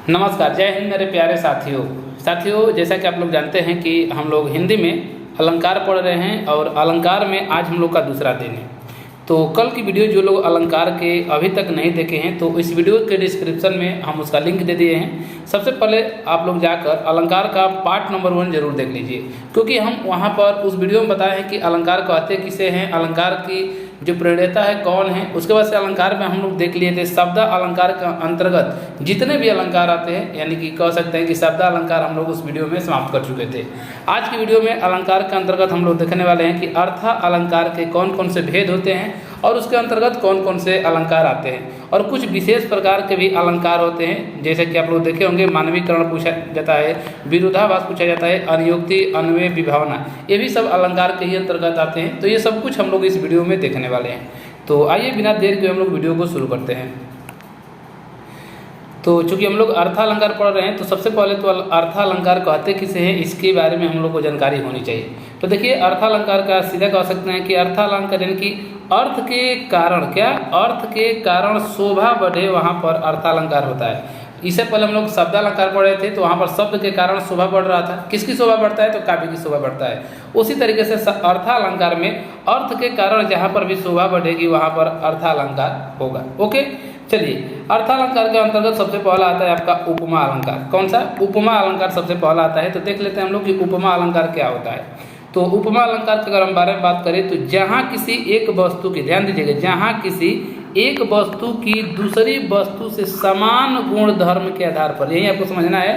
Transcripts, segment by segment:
नमस्कार, जय हिंद मेरे प्यारे साथियों। जैसा कि आप लोग जानते हैं कि हम लोग हिंदी में अलंकार पढ़ रहे हैं और अलंकार में आज हम लोग का दूसरा दिन है। तो कल की वीडियो जो लोग अलंकार के अभी तक नहीं देखे हैं तो इस वीडियो के डिस्क्रिप्शन में हम उसका लिंक दे दिए हैं। सबसे पहले आप लोग जाकर अलंकार का पार्ट नंबर 1 जरूर देख लीजिए, क्योंकि हम वहाँ पर उस वीडियो में बताए हैं कि अलंकार कहते किसे हैं, अलंकार की जो प्रणेता है कौन है। उसके बाद से अलंकार में हम लोग देख लिए थे शब्द अलंकार का अंतर्गत जितने भी अलंकार आते हैं, यानी कि कह सकते हैं कि शब्द अलंकार हम लोग उस वीडियो में समाप्त कर चुके थे। आज की वीडियो में अलंकार के अंतर्गत हम लोग देखने वाले हैं कि अर्थ अलंकार के कौन कौन से भेद होते हैं और उसके अंतर्गत कौन कौन से अलंकार आते हैं, और कुछ विशेष प्रकार के भी अलंकार होते हैं। जैसे कि आप लोग देखे होंगे, मानवीकरण पूछा जाता है, विरोधाभास पूछा जाता है, अनुयुक्ति, अन्वय, विभावना, ये भी सब अलंकार के ही अंतर्गत आते हैं। तो ये सब कुछ हम लोग इस वीडियो में देखने वाले हैं। तो आइए बिना देर के हम लोग वीडियो को शुरू करते हैं। तो चूँकि हम लोग अर्थालंकार पढ़ रहे हैं तो सबसे पहले तो अर्थालंकार कहते किसे हैं इसके बारे में हम लोग को जानकारी होनी चाहिए। तो देखिए, अर्थालंकार का सीधा कह सकते हैं कि अर्थालंकार यानी कि अर्थ के कारण, क्या अर्थ के कारण शोभा बढ़े, वहाँ पर अर्थालंकार होता है। इससे पहले हम लोग शब्दालंकार पढ़ रहे थे तो वहाँ पर शब्द के कारण शोभा बढ़ रहा था। किसकी शोभा बढ़ता है? तो काव्य की शोभा बढ़ता है। उसी तरीके से अर्थालंकार में अर्थ के कारण जहाँ पर भी शोभा बढ़ेगी वहाँ पर अर्थालंकार होगा। ओके, चलिए, अर्थालंकार के अंतर्गत सबसे पहला आता है आपका उपमा अलंकार। कौन सा? उपमा अलंकार सबसे पहला आता है। तो देख लेते हैं हम लोग कि उपमा अलंकार क्या होता है। तो उपमा अलंकार के अगर हम बारे में बात करें तो जहाँ किसी एक वस्तु की, ध्यान दीजिएगा, जहाँ किसी एक वस्तु की दूसरी वस्तु से समान गुण धर्म के आधार पर, यही आपको समझना है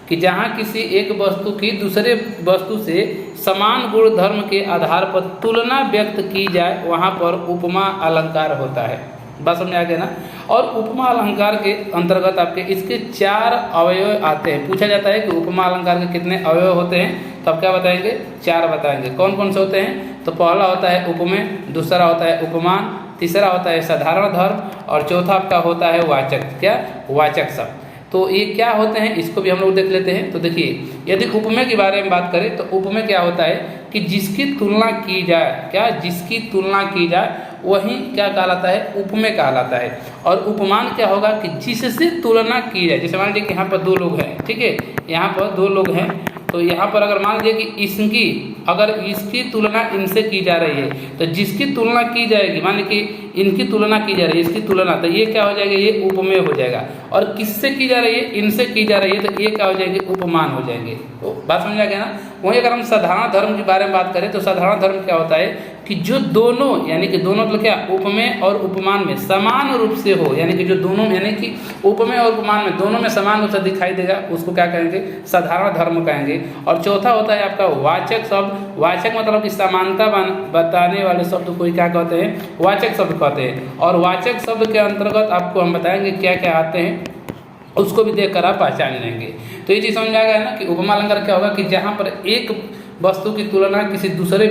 कि जहाँ किसी एक वस्तु की दूसरे वस्तु से समान गुण धर्म के आधार पर तुलना व्यक्त की जाए वहाँ पर उपमा अलंकार होता है। बात समझ आ गया ना। और उपमा अलंकार के अंतर्गत आपके इसके 4 अवयव आते हैं। पूछा जाता है कि उपमा अलंकार के कितने अवयव होते हैं, तो आप क्या बताएंगे? 4 बताएंगे। कौन कौन से होते हैं? तो पहला होता है उपमेय, दूसरा होता है उपमान, तीसरा होता है साधारण धर्म, और चौथा आपका होता है वाचक। क्या? वाचक शब्द। तो ये क्या होते हैं इसको भी हम लोग देख लेते हैं। तो देखिए, यदि उपमेय के बारे में बात करें तो उपमेय क्या होता है कि जिसकी तुलना की जाए, क्या? जिसकी तुलना की जाए वही क्या कहलाता है? उपमेय कहलाता है। और उपमान क्या होगा कि जिससे तुलना की जाए। जैसे मान लीजिए कि यहाँ पर 2 लोग हैं, ठीक है, यहाँ पर 2 लोग हैं, तो यहाँ पर अगर मान लीजिए कि अगर इसकी तुलना इनसे की जा रही है तो जिसकी तुलना की जाएगी, मान लीजिए कि इनकी तुलना की जा रही है, इसकी तुलना, तो ये क्या हो जाएगा? ये उपमेय हो जाएगा। और किससे की जा रही है? इनसे की जा रही है, तो ये क्या हो जाएंगे? उपमान हो जाएंगे। तो बात समझ आ गया ना। वहीं अगर हम साधारण धर्म के बारे में बात करें तो साधारण धर्म क्या होता है कि जो दोनों, यानी कि दोनों मतलब क्या, उपमेय और उपमान में समान रूप से हो, यानी कि जो दोनों, यानी कि उपमेय और उपमान में दोनों में समान रूप से दिखाई देगा, उसको क्या कहेंगे? साधारण धर्म कहेंगे। और चौथा होता है आपका वाचक शब्द। वाचक मतलब कि समानता बताने वाले शब्द को क्या कहते हैं? वाचक शब्द कहते हैं। और वाचक शब्द के अंतर्गत आपको हम बताएंगे क्या क्या आते हैं, उसको भी देखकर आप पहचान लेंगे। तो ये चीज़ समझ आ गया ना कि उपमा अलंकार क्या होगा कि जहाँ पर एक वस्तु की तुलना किसी दूसरे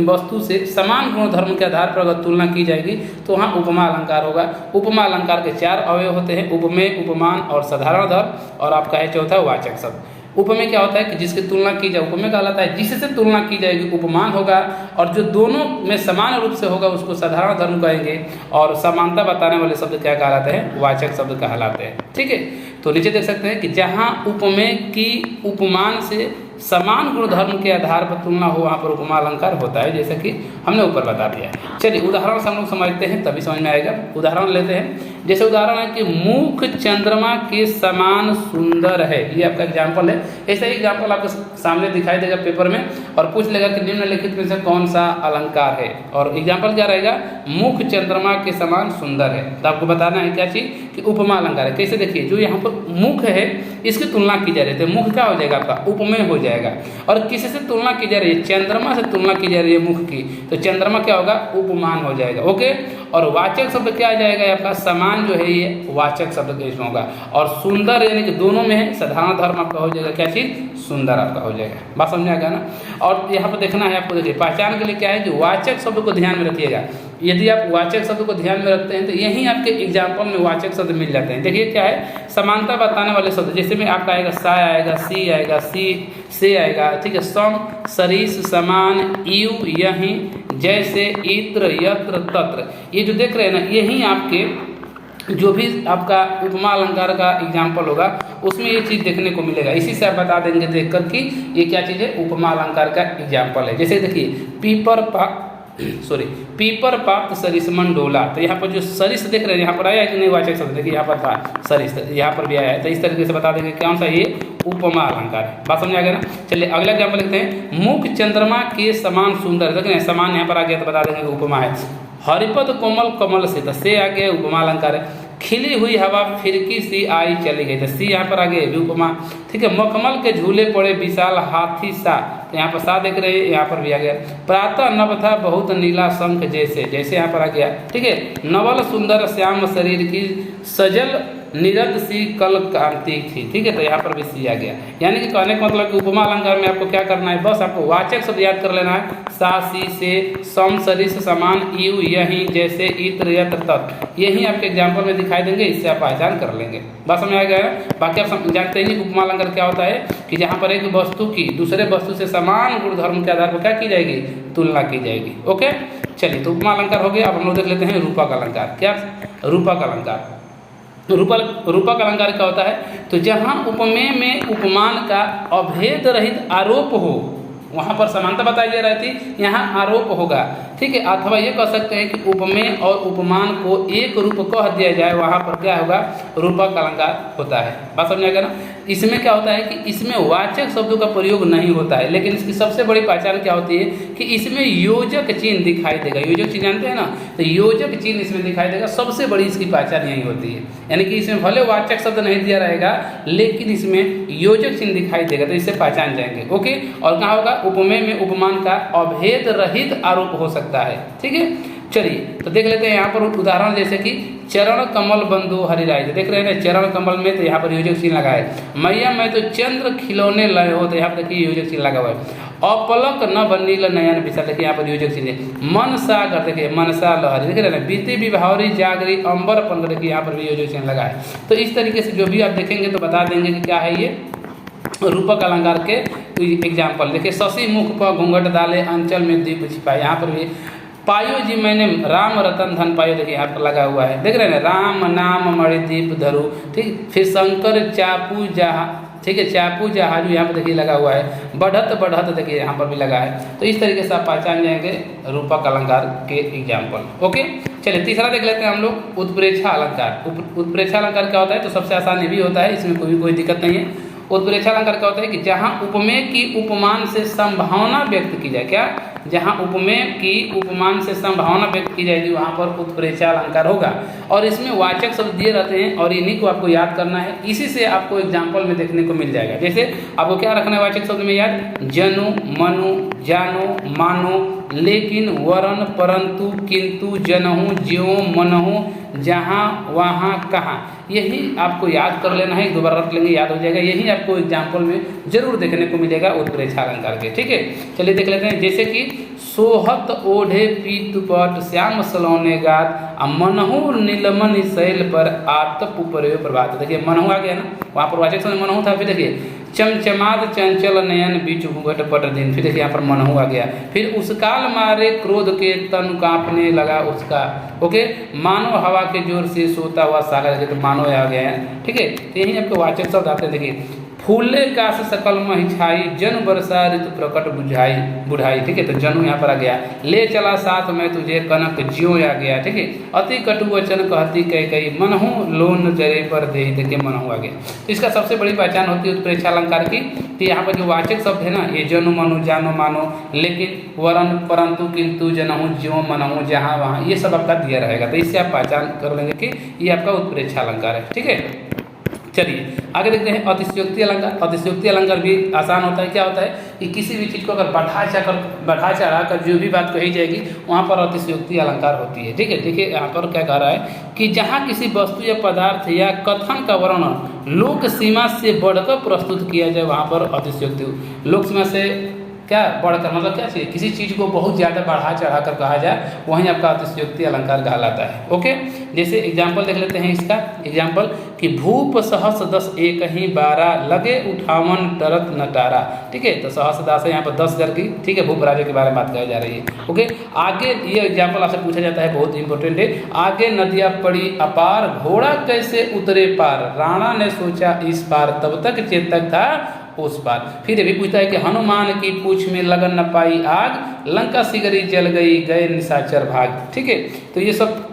वस्तु से समान गुण धर्म के आधार पर अगर तुलना की जाएगी तो वहाँ उपमा अलंकार होगा। उपमा अलंकार के 4 अवयव होते हैं, उपमेय, उपमान और साधारण धर्म, और आपका है चौथा वाचक शब्द। उपमेय क्या होता है कि जिसकी तुलना की जाए, उपमेय कहलाता है। जिससे तुलना की जाएगी उपमान होगा, और जो दोनों में समान रूप से होगा उसको साधारण धर्म कहेंगे। और समानता बताने वाले शब्द क्या कहलाते हैं? वाचक शब्द कहलाते हैं। ठीक है, तो नीचे देख सकते हैं कि जहाँ उपमेय की उपमान से समान गुण धर्म के आधार पर तुलना हो वहाँ पर उपमा अलंकार होता है, जैसे कि हमने ऊपर बता दिया। चलिए, उदाहरण से हम लोग समझते हैं तभी समझ में आएगा। उदाहरण लेते हैं। जैसे उदाहरण है कि मुख चंद्रमा के समान सुंदर है, ये आपका एग्जाम्पल है। ऐसा ही एग्जाम्पल आपको सामने दिखाई देगा पेपर में और पूछ लेगा कि निम्नलिखित में से कौन सा अलंकार है, और एग्जाम्पल क्या रहेगा? मुख चंद्रमा के समान सुंदर है। तो आपको बताना है क्या चीज़ कि उपमा अलंकार है। कैसे? देखिए, जो यहाँ पर मुख है इसकी तुलना की जा रही है, तो मुख क्या हो जाएगा? आपका उपमेय हो जाएगा। और किससे तुलना की जा रही है? चंद्रमा से तुलना की जा रही है मुख की, तो चंद्रमा क्या होगा? उपमान हो जाएगा। ओके, और वाचक शब्द क्या आ जाएगा? आपका समान जो है ये वाचक शब्द इसमें होगा। और सुंदर यानी कि दोनों में है, साधारण धर्म आपका हो जाएगा क्या चीज़? सुंदर आपका हो जाएगा। बात समझ आ गया ना। और यहाँ पर देखना है आपको, देखिए पहचान के लिए क्या है कि वाचक शब्द को ध्यान में रखिएगा। यदि आप वाचक शब्द को ध्यान में रखते हैं तो यहीं आपके एग्जाम्पल में वाचक शब्द मिल जाते हैं। देखिए क्या है, समानता बताने वाले शब्द, जैसे में आपका आएगा सा आएगा, सी आएगा, सी से आएगा, ठीक है, सम, सरीस, समान, यू, यहीं, जैसे, इत्र, यत्र, तत्र, ये जो देख रहे हैं ना, यही आपके जो भी आपका उपमा अलंकार का एग्जाम्पल होगा उसमें ये चीज़ देखने को मिलेगा। इसी से आप बता देंगे देख कर कि ये क्या चीज़ है, उपमा अलंकार का एग्जाम्पल है। जैसे देखिए पीपर पात सरिसमन डोला, तो यहाँ पर जो सरिस देख रहे हैं यहाँ पर आया है कि नहीं वाचक शब्द, देखिए यहाँ पर था सरिस, यहाँ पर भी आया है। तो इस तरीके से बता देंगे कौन सा ये उपमा अलंकार है। बात समझ आ गया ना। चलिए अगला एग्जाम्पल लिखते हैं, मुख चंद्रमा के समान सुंदर, देख रहे हैं समान यहाँ पर आ गया तो बता देंगे उपमा है। हरिपद कोमल कमल से आ गया उपमा अलंकार है। खिली हुई हवा फिरकी सी आई चली गई, तो सी यहाँ पर आ गए भी उपमा। ठीक है, मखमल के झूले पड़े विशाल हाथी सा, तो यहाँ पर सा देख रहे हैं यहाँ पर भी आ गया। प्रातः नभ था बहुत नीला शंख जैसे यहाँ पर आ गया। ठीक है, नवल सुंदर श्याम शरीर की सजल निरद सी कल कांति थी। ठीक है, तो यहाँ पर भी सी आ गया। यानी कि कहने का मतलब कि उपमा अलंकार में आपको क्या करना है, बस आपको वाचक शब्द याद कर लेना है। सा सी से, सम सरिस समान, यू यही, जैसे, इत्र यत्र तत्, यही आपके एग्जाम्पल में दिखाई देंगे। इससे आप पहचान कर लेंगे। बात समझ आ गया है। बाकी आप जानते हैं कि उपमा अलंकार क्या होता है कि जहाँ पर एक वस्तु की दूसरे वस्तु से समान गुणधर्म के आधार पर क्या की जाएगी, तुलना की जाएगी। ओके, चलिए तो उपमा अलंकार हो गया। अब हम लोग देख लेते हैं रूपक अलंकार। क्या रूपक अलंकार, रूपक अलंकार क्या होता है, तो जहाँ उपमेय में उपमान का अभेद रहित आरोप हो, वहाँ पर समानता बताई जा रही थी, यहाँ आरोप होगा। ठीक है, अथवा ये कह सकते हैं कि उपमेय और उपमान को एक रूप कह दिया जाए, वहाँ पर क्या होगा, रूपक अलंकार होता है। बात समझ आएगा ना। इसमें क्या होता है कि इसमें वाचक शब्दों का प्रयोग नहीं होता है, लेकिन इसकी सबसे बड़ी पहचान क्या होती है कि इसमें योजक चिन्ह दिखाई देगा। योजक चिन्ह जानते हैं ना, तो योजक चिन्ह इसमें दिखाई देगा। सबसे बड़ी इसकी पहचान यही होती है, यानी कि इसमें भले वाचक शब्द नहीं दिया रहेगा लेकिन इसमें योजक चिन्ह दिखाई देगा, तो इससे पहचान जाएंगे। ओके, और कहाँ होगा, उपमेय में उपमान का अभेद रहित आरोप हो सकता है। ठीक है, चलिए तो देख लेते हैं यहाँ पर उदाहरण, जैसे कि चरण कमल बंधु हरिराय, देख रहे हैं ना चरण कमल में, तो यहाँ पर योजक चिन्ह लगा है। मैया मैं तो चंद्र खिलौने लय हो, तो यहाँ पर देखिए योजक चिन्ह लगा हुआ है। अपलक न बनील नयन विशाल, देखिए यहाँ पर योजक चिन्ह है। मन सागर, देखिए मनसा लहरी, देख रहे हैं ना। बीती विभावरी जागरी अंबर पंद्रह, देखिए यहाँ पर भी योजक चिन्ह लगा है। तो इस तरीके से जो भी आप देखेंगे तो बता देंगे कि क्या है ये रूपक अलंकार के एग्जाम्पल। देखिए शशि मुख पर घूंघट डाले अंचल में दीप छिपाए, यहाँ पर भी पायो जी मैंने राम रतन धन पायो, देखिए यहाँ पर लगा हुआ है। देख रहे हैं राम नाम मणि दीप धरू। ठीक, फिर शंकर चापू जहा, ठीक है, चापू जहाजू यहाँ पर देखिए लगा हुआ है। बढ़त देखिए यहाँ पर भी लगा है। तो इस तरीके से आप पहचान जाएंगे रूपक अलंकार के एग्जाम्पल। ओके, चलिए तीसरा देख लेते हैं हम लोग, उत्प्रेक्षा अलंकार। उत्प्रेक्षा अलंकार क्या होता है, तो सबसे आसान ये भी होता है, इसमें कोई दिक्कत नहीं है। उत्प्रेक्षा अलंकार क्या होता है कि जहाँ उपमेय की उपमान से संभावना व्यक्त की जाए, क्या, जहाँ उपमेय की उपमान से संभावना व्यक्त की जाएगी वहाँ पर उत्प्रेक्षा अलंकार होगा। और इसमें वाचक शब्द दिए रहते हैं और इन्हीं को आपको याद करना है। इसी से आपको एग्जाम्पल में देखने को मिल जाएगा। जैसे आपको क्या रखना है वाचक शब्द में याद, जनु मनु जानो मानो लेकिन वरन परंतु किंतु जनहु ज्यों मनहु जहाँ वहाँ कहाँ, यही आपको याद कर लेना है। दोबारा रख लेंगे याद हो जाएगा। यही आपको एग्जाम्पल में जरूर देखने को मिलेगा उत्प्रेक्षा अलंकार के। ठीक है, चलिए देख लेते हैं। जैसे कि सोहत ओढ़े पीतुपट श्याम सलोने गात मनहु नीलमणि शैल पर आतप प्रयोग प्रभात, देखिए मनहु आ गया ना, वहाँ पर वाचक शब्द मनहु था। फिर देखिए चमचमाद चंचल नयन बीच घूंघट पट दिन, फिर देखिए यहाँ पर मनहु आ गया। फिर उस काल मारे क्रोध के तन कांपने लगा उसका। ओके, मानो हवा के जोर से सोता हुआ सागर, तो मानो आ गया है। ठीक है, तो यही आपके वाचक शब्द आते हैं। देखिए फूले काश सकल महिछाई जन वर्षा ऋतु प्रकट बुझाई। ठीक है, तो जनु यहाँ पर आ गया। ले चला साथ में तुझे कनक ज्यों आ गया। ठीक है, अति कटु वचन कहती कई मनहु लोन जरे पर दे, देखिए मनहु आ गया। तो इसका सबसे बड़ी पहचान होती है उत्प्रेक्षा अलंकार की, कि यहाँ पर जो वाचक शब्द है ना, ये जनु मनु जानो मानो लेकिन वरन परंतु किंतु जनहु ज्यों मनहु जहाँ वहाँ, ये सब आपका दिया रहेगा। तो इससे आप पहचान कर लेंगे कि ये आपका उत्प्रेक्षा अलंकार है। ठीक है, चलिए आगे देखते हैं अतिशयोक्ति अलंकार। अतिशयोक्ति अलंकार भी आसान होता है। क्या होता है कि किसी भी चीज़ को अगर बढ़ा चढ़ा कर जो भी बात कही जाएगी वहाँ पर अतिशयोक्ति अलंकार होती है। ठीक है, देखिए यहाँ पर क्या कह रहा है कि जहाँ किसी वस्तु या पदार्थ या कथन का वर्णन लोक सीमा से बढ़कर प्रस्तुत किया जाए वहाँ पर अतिशयोक्ति। लोक सीमा से क्या बढ़कर, मतलब क्या चाहिए, किसी चीज़ को बहुत ज़्यादा बढ़ा चढ़ा कर कहा जाए, वहीं आपका अतिशयोक्ति अलंकार कहलाता है। ओके, जैसे एग्जाम्पल देख लेते हैं इसका एग्जाम्पल कि भूप सहस 10 एक ही 12 लगे उठावन टरत नटारा। ठीक है, तो सहस 10 है यहाँ पर 10,000 की। ठीक है, भूप राजा के बारे में बात कही जा रही है। ओके, आगे ये एग्जाम्पल आपसे पूछा जाता है, बहुत इंपॉर्टेंट है। आगे नदियाँ पड़ी अपार, घोड़ा कैसे उतरे पार, राणा ने सोचा इस पार, तब तक चेतक था उस पार। फिर ये भी पूछता है कि हनुमान की पूछ में लगन न पाई आग, लंका सिगरी जल गई, गए निशाचर भाग। ठीक है, तो ये सब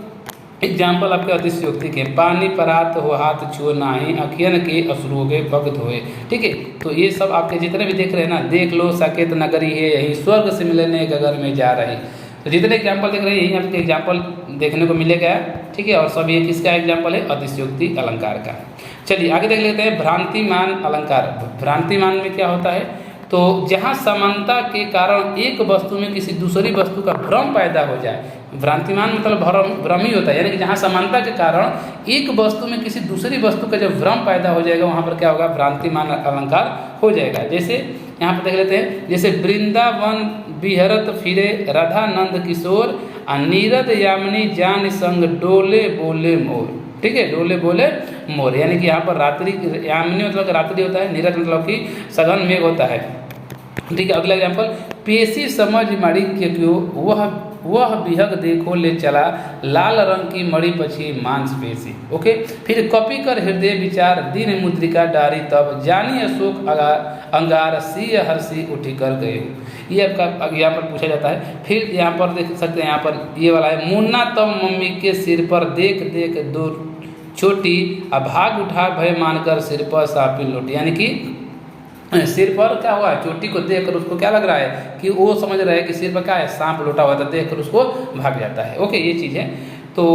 एग्जाम्पल आपके अतिशयोक्ति के। पानी परात हो हाथ छुओ नाही, अखियन के अश्रु के भक्त होए। ठीक है, तो ये सब आपके जितने भी देख रहे हैं ना, देख लो साकेत नगरी है यही, स्वर्ग से मिलने गगन में जा रही। तो जितने एग्जाम्पल देख रहे हैं यही आपके एग्जाम्पल देखने को मिलेगा। ठीक है, और सब ये किसका एग्जाम्पल है, अतिशयोक्ति अलंकार का। चलिए आगे देख लेते हैं भ्रांतिमान अलंकार। भ्रांतिमान में क्या होता है, तो जहाँ समानता के कारण एक वस्तु में किसी दूसरी वस्तु का भ्रम पैदा हो जाए। भ्रांतिमान मतलब भ्रम ही होता है, यानी कि जहाँ समानता के कारण एक वस्तु में किसी दूसरी वस्तु का जब भ्रम पैदा हो जाएगा, वहाँ पर क्या होगा, भ्रांतिमान अलंकार हो जाएगा। जैसे यहाँ पर देख लेते हैं, जैसे वृंदावन विहरत फिरे, राधा नंद किशोर, नीरद यामिनी जान संग, डोले बोले मोर। ठीक है, डोले बोले मोर, यानी कि यहाँ पर रात्रि, यामिनी मतलब रात्रि होता है, नीरद मतलब कि सघन मेघ होता है। ठीक है, अगला एग्जाम्पल, पेशी समझ मणि के क्यों, वह विहग देखो ले चला, लाल रंग की मणि पछी मांस पेशी। ओके, फिर कपि कर हृदय विचार, दीन मुद्रिका डारी तब, जानी अशोक अंगार, सी हर्षी उठी कर गए। ये आपका यहाँ पर पूछा जाता है। फिर यहाँ पर देख सकते हैं, यहाँ पर ये वाला है, मुन्ना तब मम्मी के सिर पर देख देख दो छोटी, भाग उठा भय मानकर सिर पर सापी लौटी। यानी कि सिर पर क्या हुआ, चोटी को देखकर उसको क्या लग रहा है कि वो समझ रहा है कि सिर पर क्या है, सांप लौटा हुआ था, देखकर उसको भाग जाता है। ओके, ये चीज़ है। तो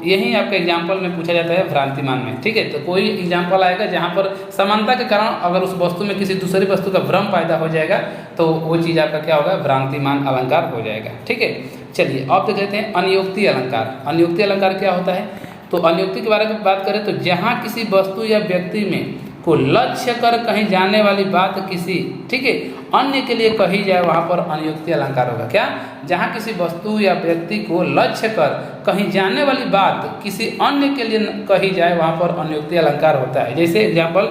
यही आपका एग्जाम्पल में पूछा जाता है भ्रांतिमान में। ठीक है, तो कोई एग्जाम्पल आएगा जहाँ पर समानता के कारण अगर उस वस्तु में किसी दूसरी वस्तु का भ्रम पैदा हो जाएगा, तो वो चीज़ आपका क्या होगा, भ्रांतिमान अलंकार हो जाएगा। ठीक है, चलिए अब देख लेते हैं अनियोक्ति अलंकार। अनियोक्ति अलंकार क्या होता है, तो अनियोक्ति के बारे में बात करें तो जहाँ किसी वस्तु या व्यक्ति में को लक्ष्य कर कहीं जाने वाली बात किसी, ठीक है, अन्य के लिए कही जाए, वहाँ पर अनियोक्ति अलंकार होगा। क्या, जहाँ किसी वस्तु या व्यक्ति को लक्ष्य कर कहीं जाने वाली बात किसी अन्य के लिए कही जाए, वहाँ पर अनियोक्ति अलंकार होता है। जैसे एग्जाम्पल,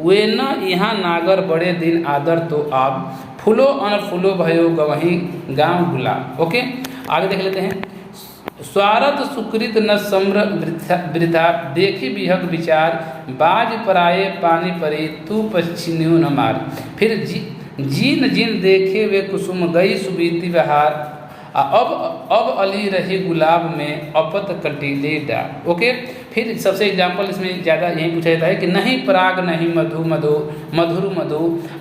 वे न यहाँ नागर बड़े दिन आदर, तो आप फूलो अन फूलो भयो गवही गाँव गुलाब। ओके, आगे देख लेते हैं, स्वार्थ सुकृत न सम्र वृथा, देखी विहग विचार, बाज पराये पानी परी, तू पश्चिन्यु न मार। फिर जीन जीन देखे वे कुसुम, गई सुबीती बहार, अब अली रही गुलाब में, अपत कटीले डाल। ओके, फिर सबसे एग्जाम्पल इसमें ज़्यादा यही पूछा जाता है कि नहीं पराग नहीं मधु मधु मधुर मधु,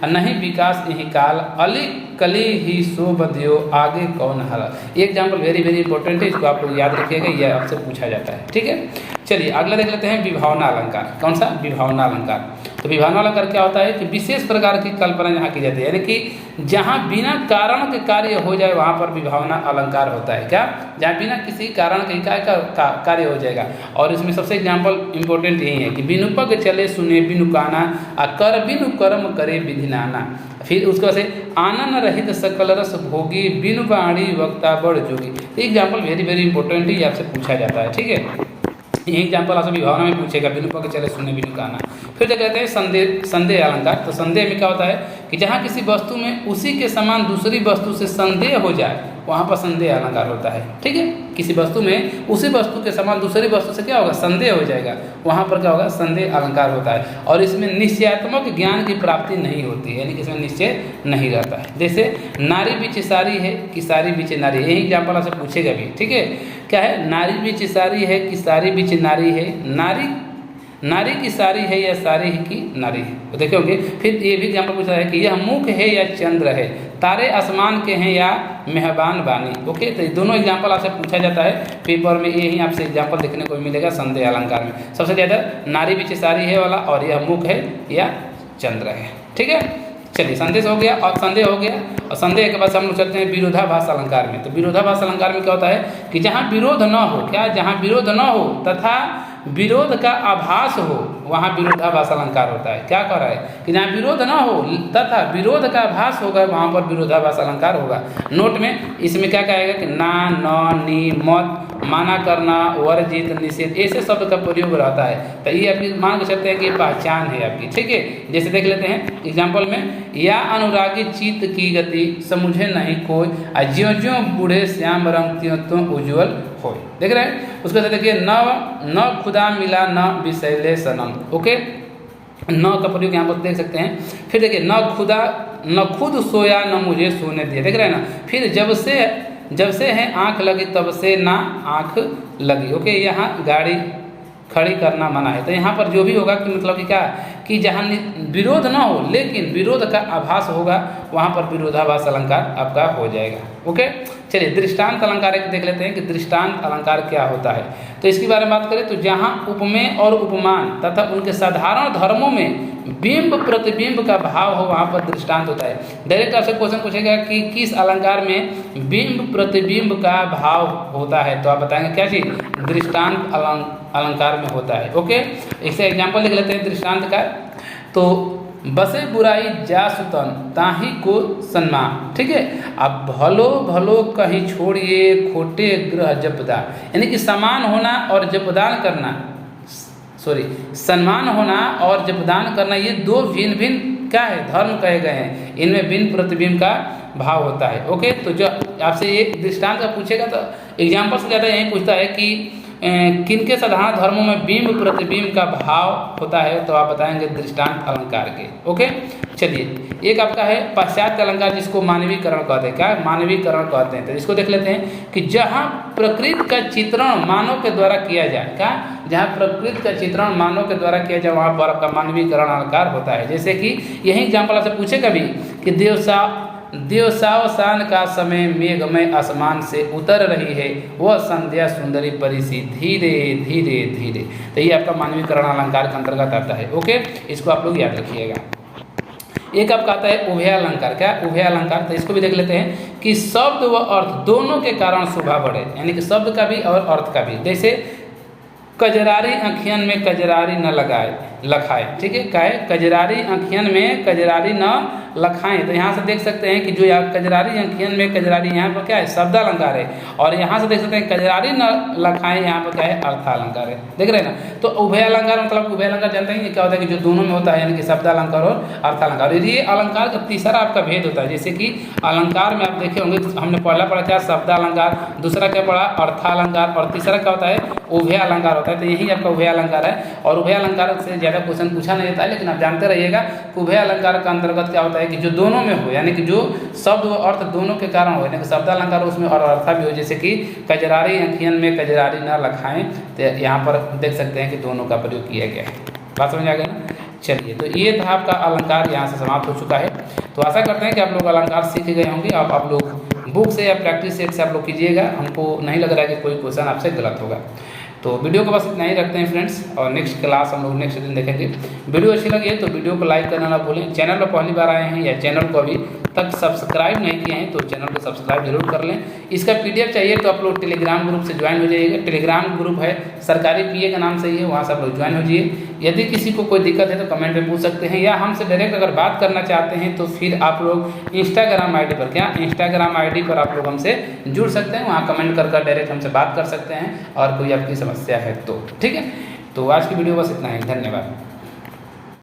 नहीं विकास यही काल, अली कली ही सो बधियो, आगे कौन हरा। ये एग्जाम्पल वेरी वेरी इंपॉर्टेंट है, इसको आप लोग याद रखिएगा, यह आपसे पूछा जाता है। ठीक है, चलिए अगला देख लेते हैं विभावना अलंकार। कौन सा, विभावना अलंकार। तो विभावना अलंकार क्या होता है कि विशेष प्रकार की कल्पना यहाँ की जाती है, यानी कि जहाँ बिना कारण के कार्य हो जाए वहाँ पर विभावना अलंकार होता है। क्या, जहाँ बिना किसी कारण के कार्य हो जाएगा। और इसमें सबसे एग्जाम्पल इंपॉर्टेंट यही है कि बिनु पग चले सुने बिनु काना, कर बिनु कर्म करे विधि नाना। फिर उसके से आनन रहित सकल रस भोगी, बिनु बाणी वक्ता बड़ जोगी। एग्जाम्पल वेरी वेरी इंपॉर्टेंट है, ये आपसे पूछा जाता है। ठीक है, यही एग्जाम्पल आपसे विभावना में पूछेगा, बिनु पग चले सुने बिनु काना। फिर जो कहते हैं संदेह अलंकार। तो संदेह में क्या होता है कि जहाँ किसी वस्तु में उसी के समान दूसरी वस्तु से संदेह हो जाए, वहाँ पर संदेह अलंकार होता है। ठीक है, किसी वस्तु में उसी वस्तु के समान दूसरी वस्तु से क्या होगा, संदेह हो जाएगा, वहाँ पर क्या होगा, संदेह अलंकार होता है। और इसमें निश्चयात्मक ज्ञान की प्राप्ति नहीं होती है, यानी कि इसमें निश्चय नहीं रहता है। जैसे नारी बीच सारी है कि सारी बीच नारी, यही एग्जाम्पल आपसे पूछेगा भी। ठीक है, क्या है, नारी बीच सारी है कि सारी बीच नारी है, नारी की सारी है या सारी की नारी है। तो देखे होंगे। फिर ये भी एग्जाम्पल पूछा है कि यह मुख है या चंद्र है, तारे आसमान के हैं या मेहबान बानी। ओके, तो ये दोनों एग्जाम्पल आपसे पूछा जाता है पेपर में, यही आपसे एग्जाम्पल देखने को मिलेगा संदेह अलंकार में। सबसे ज़्यादा नारी बीच सारी है वाला, और यह मुख है या चंद्र है। ठीक है, चलिए संदेश हो गया और संदेह हो गया। और संदेह के बाद हम लोग चलते हैं विरोधाभास अलंकार में। तो विरोधाभास अलंकार में क्या होता है कि जहाँ विरोध न हो, क्या, जहाँ विरोध न हो तथा विरोध का आभास हो, वहाँ विरोधाभास अलंकार होता है। क्या कह रहा है कि जहाँ विरोध ना हो तथा विरोध का आभास होगा वहाँ पर विरोधाभास अलंकार होगा। नोट में इसमें क्या कहेगा कि ना, न, नी, मत, माना करना, वर्जित, निषेध, ऐसे शब्द का प्रयोग रहता है। तो ये आपकी मान सकते हैं कि पहचान है आपकी, ठीक है। जैसे देख लेते हैं एग्जाम्पल में, या अनुरागी चित्त की गति समुझे नहीं कोई, ज्यों ज्यों बूढ़े श्याम रंग त्यों त्यों उज्ज्वल हो। देख रहे हैं उसके साथ देखिए, न खुदा मिला न विषैले सनम। ओके, न का प्रयोग यहाँ पर देख सकते हैं। फिर देखिए, न खुद सोया न मुझे सोने दिया। देख रहे हैं ना। फिर जब से है आँख लगी तब से ना आँख लगी। ओके, यहाँ गाड़ी खड़ी करना मना है। तो यहाँ पर जो भी होगा कि मतलब कि क्या कि जहाँ विरोध ना हो लेकिन विरोध का आभास होगा वहाँ पर विरोधाभास अलंकार आपका हो जाएगा। ओके, चलिए दृष्टांत अलंकार एक देख लेते हैं कि दृष्टांत अलंकार क्या होता है। तो इसके बारे में बात करें तो जहाँ उपमेय और उपमान तथा उनके साधारण धर्मों में बिंब प्रतिबिंब का भाव हो वहाँ पर दृष्टांत होता है। डायरेक्ट आपसे क्वेश्चन पूछेगा कि किस अलंकार में बिंब प्रतिबिंब का भाव होता है, तो आप बताएंगे क्या चीज़, दृष्टांत अलंकार में होता है। ओके, इससे एग्जाम्पल लिख लेते हैं दृष्टांत का। तो बसे बुराई जासुतन ताही को सम्मान, ठीक है। अब भलो भलो कहीं छोड़िए खोटे ग्रह जपदा, यानी कि समान होना और जपदान करना, सम्मान होना और जपदान करना, ये दो भिन्न भिन्न क्या है, धर्म कहे गए हैं। इनमें बिंब प्रतिबिंब का भाव होता है। ओके, तो जो आपसे ये दृष्टांत का पूछेगा तो एग्जाम्पल से ज़्यादा यही पूछता है कि किनके साधारण धर्मों में बिंब प्रतिबिंब का भाव होता है, तो आप बताएंगे दृष्टांत अलंकार के। ओके, चलिए एक आपका है पाश्चात्य अलंकार जिसको मानवीकरण कहते हैं। क्या मानवीकरण कहते हैं, तो इसको देख लेते हैं कि जहाँ प्रकृति का चित्रण मानव के द्वारा किया जाए, क्या जहाँ प्रकृति का चित्रण मानव के द्वारा किया जाए वहाँ पर आपका मानवीकरण अलंकार होता है। जैसे कि यही एग्जाम्पल आपसे पूछेगा भी कि देवसावसान का समय मेघमय आसमान से उतर रही है, वह संध्या सुंदरी परिसी धीरे धीरे धीरे। तो ये आपका मानवीकरण अलंकार के अंतर्गत आता है। ओके, इसको आप लोग याद रखिएगा। एक आपका आता है उभय अलंकार। क्या उभय अलंकार, तो इसको भी देख लेते हैं कि शब्द व अर्थ दोनों के कारण शोभा बढ़े, यानी कि शब्द का भी और अर्थ का भी। जैसे कजरारी अखियन में कजरारी न लखाए, ठीक है। क्या है, कजरारी अखियन में कजरारी न लखाएं। तो यहाँ से देख सकते हैं कि जो यहाँ कजरारी अखियन में कजरारी, यहाँ पर क्या है, शब्द अलंकार है। और यहाँ से देख सकते हैं कजरारी न लखाएं, यहाँ पर क्या है, अर्थालंकार है। देख रहे हैं ना। तो उभय अलंकार मतलब उभय अलंकार जानते हैं क्या होता है कि जो दोनों में होता है, यानी कि शब्द अलंकार और अर्थालंकार। ये अलंकार का तीसरा आपका भेद होता है। जैसे कि अलंकार में आप देखे होंगे, हमने पहला पढ़ा क्या, शब्द अलंकार, दूसरा क्या पढ़ा, अर्थालंकार, और तीसरा क्या होता है, उभय अलंकार होता है। तो यही आपका उभय अलंकार है। और उभय अलंकार से ज़्यादा क्वेश्चन पूछा नहीं जाता है, लेकिन आप जानते रहिएगा कि उभय अलंकार का अंतर्गत क्या होता है कि जो दोनों में हो, यानी कि जो शब्द व अर्थ दोनों के कारण हो, यानी कि शब्द अलंकार उसमें और अर्थ भी हो। जैसे कि कजरारी अखियन में कजरारी न लखाएं, तो यहाँ पर देख सकते हैं कि दोनों का प्रयोग किया गया है। बात समझ आ गया ना। चलिए, तो ये था आपका अलंकार, यहाँ से समाप्त हो चुका है। तो आशा करते हैं कि आप लोग अलंकार सीख गए होंगे। अब आप लोग बुक से या प्रैक्टिस सेट से आप लोग कीजिएगा। हमको नहीं लग रहा है कि कोई क्वेश्चन आपसे गलत होगा। तो वीडियो को बस इतना ही रखते हैं फ्रेंड्स, और नेक्स्ट क्लास हम लोग नेक्स्ट दिन देखेंगे। वीडियो अच्छी लगी है तो वीडियो को लाइक करना ना भूलें। चैनल पर पहली बार आए हैं या चैनल को अभी तक सब्सक्राइब नहीं किए हैं तो चैनल को सब्सक्राइब जरूर कर लें। इसका PDF चाहिए तो आप लोग टेलीग्राम ग्रुप से ज्वाइन हो जाइएगा। टेलीग्राम ग्रुप है सरकारी PA का नाम से ही है, वहाँ से आप लोग ज्वाइन हो जाइए। यदि किसी को कोई दिक्कत है तो कमेंट में पूछ सकते हैं, या हमसे डायरेक्ट अगर बात करना चाहते हैं तो फिर आप लोग इंस्टाग्राम ID पर, क्या इंस्टाग्राम ID पर आप लोग हमसे जुड़ सकते हैं। वहाँ कमेंट कर डायरेक्ट हमसे बात कर सकते हैं और कोई आपकी समस्या है तो, ठीक है। तो आज की वीडियो बस इतना ही, धन्यवाद।